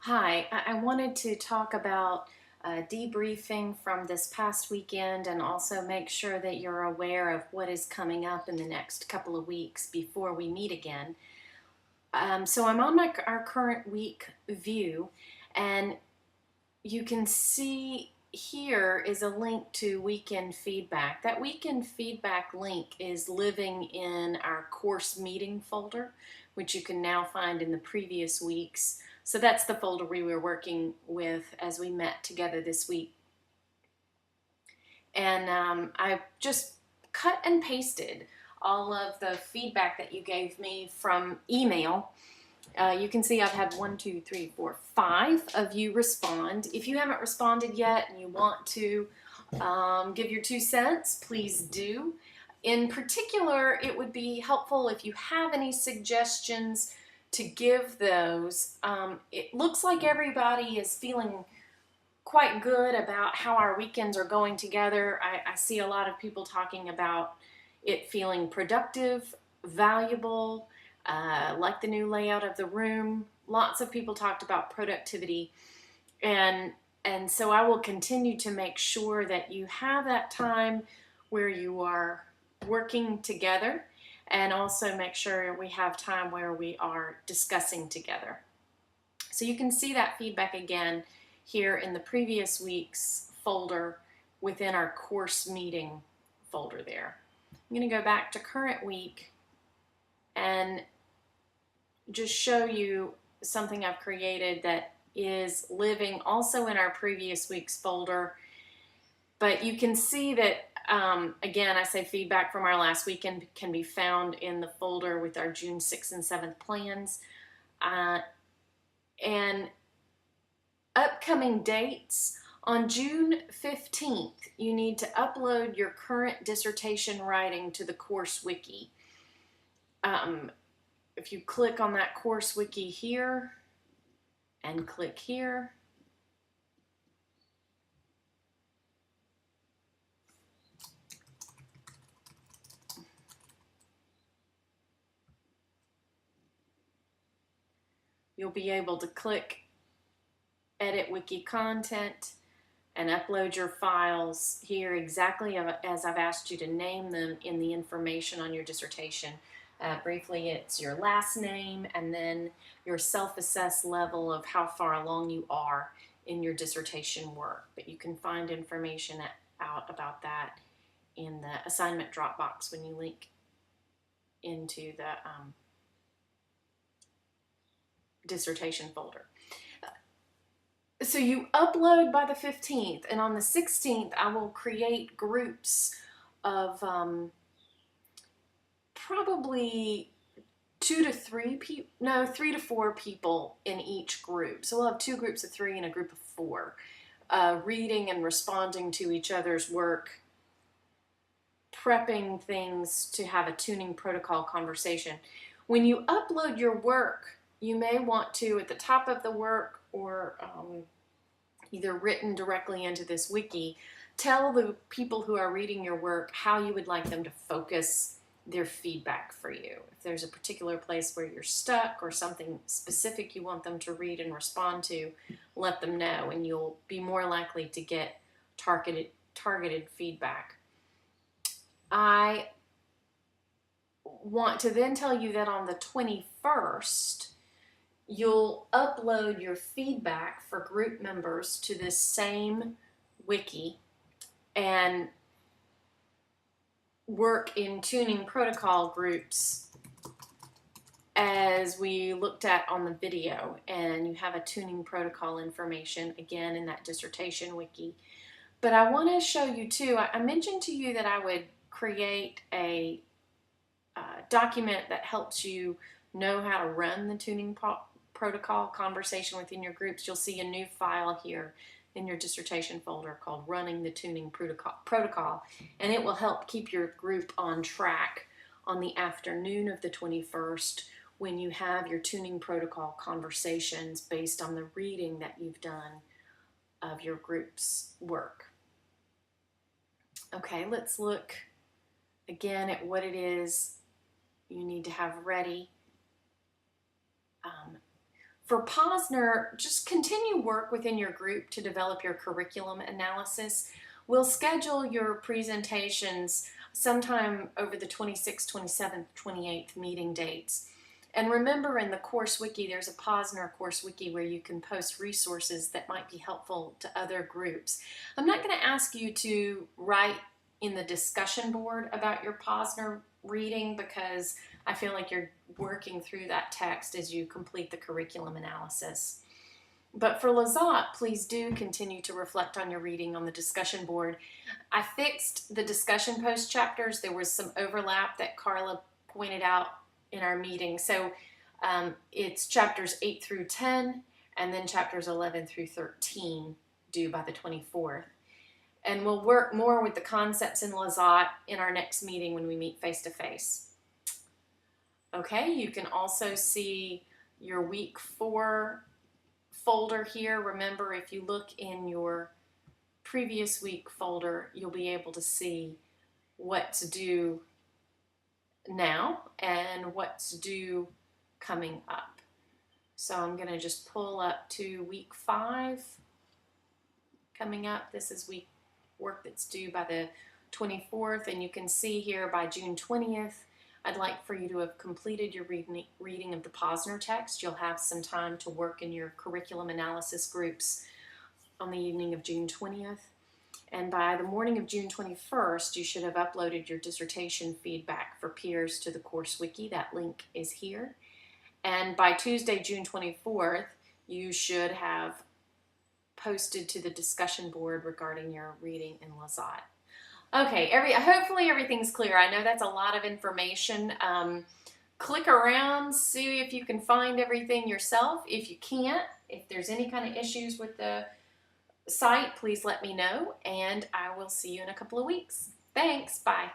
Hi, I wanted to talk about debriefing from this past weekend and also make sure that you're aware of what is coming up in the next couple of weeks before we meet again. So I'm on our current week view, and you can see here is a link to weekend feedback. That weekend feedback link is living in our course meeting folder, which you can now find in the previous weeks. So that's the folder we were working with as we met together this week. And I just cut and pasted all of the feedback that you gave me from email. You can see I've had 5 of you respond. If you haven't responded yet and you want to give your 2 cents, please do. In particular, it would be helpful if you have any suggestions to give those. It looks like everybody is feeling quite good about how our weekends are going together. I see a lot of people talking about it feeling productive, valuable, like the new layout of the room. Lots of people talked about productivity, and so I will continue to make sure that you have that time where you are working together, and also make sure we have time where we are discussing together. So you can see that feedback again here in the previous week's folder within our course meeting folder there. I'm going to go back to current week and just show you something I've created that is living also in our previous week's folder. But you can see that, again, I say feedback from our last weekend can be found in the folder with our June 6th and 7th plans. And upcoming dates, on June 15th, you need to upload your current dissertation writing to the course wiki. If you click on that course wiki here and click here, you'll be able to click Edit Wiki Content and upload your files here exactly as I've asked you to name them in the information on your dissertation. Briefly, it's your last name and then your self-assessed level of how far along you are in your dissertation work. But you can find information out about that in the assignment Dropbox when you link into the dissertation folder. So you upload by the 15th, and on the 16th, I will create groups of probably 3 to 4 people in each group. So we'll have 2 groups of 3 and a group of 4, reading and responding to each other's work, prepping things to have a tuning protocol conversation. When you upload your work, you may want to, at the top of the work or either written directly into this wiki, tell the people who are reading your work how you would like them to focus their feedback for you. If there's a particular place where you're stuck or something specific you want them to read and respond to, let them know, and you'll be more likely to get targeted feedback. I want to then tell you that on the 21st, you'll upload your feedback for group members to this same wiki and work in tuning protocol groups as we looked at on the video. And you have a tuning protocol information again in that dissertation wiki. But I want to show you too, I mentioned to you that I would create a document that helps you know how to run the tuning protocol conversation within your groups. You'll see a new file here in your dissertation folder called Running the Tuning Protocol, and it will help keep your group on track on the afternoon of the 21st when you have your tuning protocol conversations based on the reading that you've done of your group's work. Okay, let's look again at what it is you need to have ready. For Posner, just continue work within your group to develop your curriculum analysis. We'll schedule your presentations sometime over the 26th, 27th, 28th meeting dates. And remember, in the course wiki, there's a Posner course wiki where you can post resources that might be helpful to other groups. I'm not going to ask you to write in the discussion board about your Posner reading because I feel like you're working through that text as you complete the curriculum analysis. But for Lizotte, please do continue to reflect on your reading on the discussion board. I fixed the discussion post chapters. There was some overlap that Carla pointed out in our meeting. So it's chapters 8 through 10 and then chapters 11 through 13 due by the 24th. And we'll work more with the concepts in Lizotte in our next meeting when we meet face-to-face. Okay, you can also see your week 4 folder here. Remember, if you look in your previous week folder, you'll be able to see what's due now and what's due coming up. So I'm going to just pull up to week 5 coming up. This is work that's due by the 24th, and you can see here by June 20th, I'd like for you to have completed your reading of the Posner text. You'll have some time to work in your curriculum analysis groups on the evening of June 20th. And by the morning of June 21st, you should have uploaded your dissertation feedback for peers to the course wiki. That link is here. And by Tuesday, June 24th, you should have posted to the discussion board regarding your reading in Lizotte. Okay, hopefully everything's clear. I know that's a lot of information. Click around, see if you can find everything yourself. If you can't, if there's any kind of issues with the site, please let me know, and I will see you in a couple of weeks. Thanks, bye.